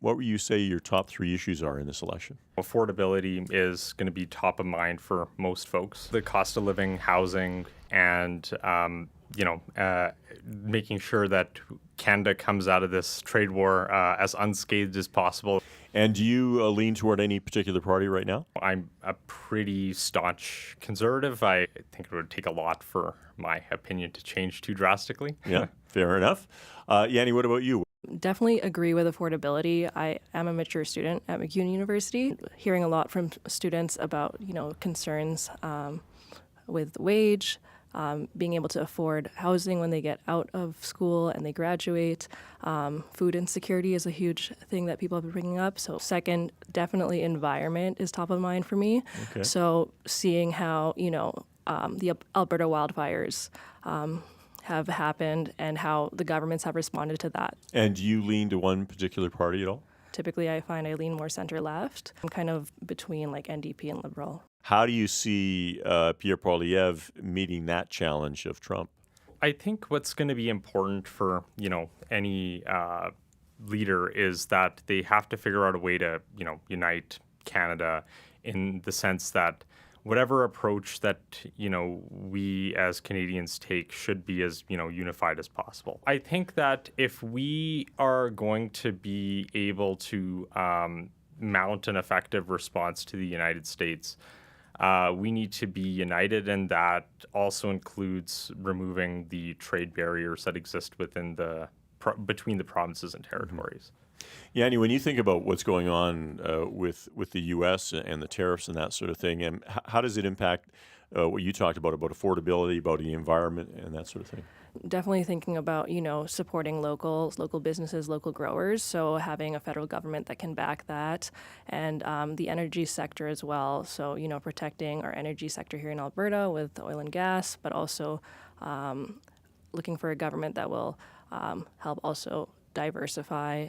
What would you say your top three issues are in this election? Affordability is going to be top of mind for most folks. The cost of living, housing, and making sure that Canada comes out of this trade war as unscathed as possible. And do you lean toward any particular party right now? I'm a pretty staunch conservative. I think it would take a lot for my opinion to change too drastically. Yeah, fair enough. Yanni, what about you? Definitely agree with affordability. I am a mature student at McCune University, hearing a lot from students about, concerns with wage, being able to afford housing when they get out of school and they graduate. Food insecurity is a huge thing that people have been bringing up. So second, definitely environment is top of mind for me. Okay. So seeing how, the Alberta wildfires have happened and how the governments have responded to that. And do you lean to one particular party at all? Typically, I find I lean more center-left. I'm kind of between NDP and Liberal. How do you see Pierre Poilievre meeting that challenge of Trump? I think what's going to be important for, any leader is that they have to figure out a way to, unite Canada in the sense that whatever approach that, we as Canadians take should be as, unified as possible. I think that if we are going to be able to mount an effective response to the United States, we need to be united, and that also includes removing the trade barriers that exist within between the provinces and territories. Yanni, when you think about what's going on with the U.S. and the tariffs and that sort of thing, and how does it impact what you talked about affordability, about the environment and that sort of thing? Definitely thinking about, supporting local businesses, local growers. So having a federal government that can back that, and the energy sector as well. So, protecting our energy sector here in Alberta with oil and gas, but also looking for a government that will help also diversify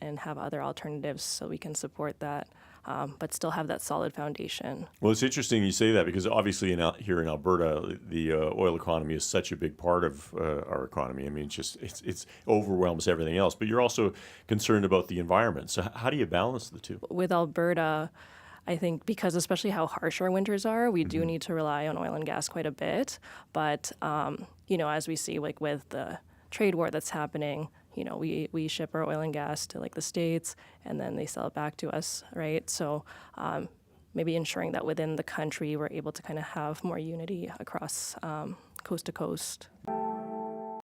and have other alternatives so we can support that, but still have that solid foundation. Well, it's interesting you say that because obviously here in Alberta, the oil economy is such a big part of our economy. I mean, it's overwhelms everything else, but you're also concerned about the environment. So how do you balance the two? With Alberta, I think because especially how harsh our winters are, we do need to rely on oil and gas quite a bit. But, as we see with the trade war that's happening, we ship our oil and gas to the States and then they sell it back to us, right? So maybe ensuring that within the country we're able to kind of have more unity across coast to coast.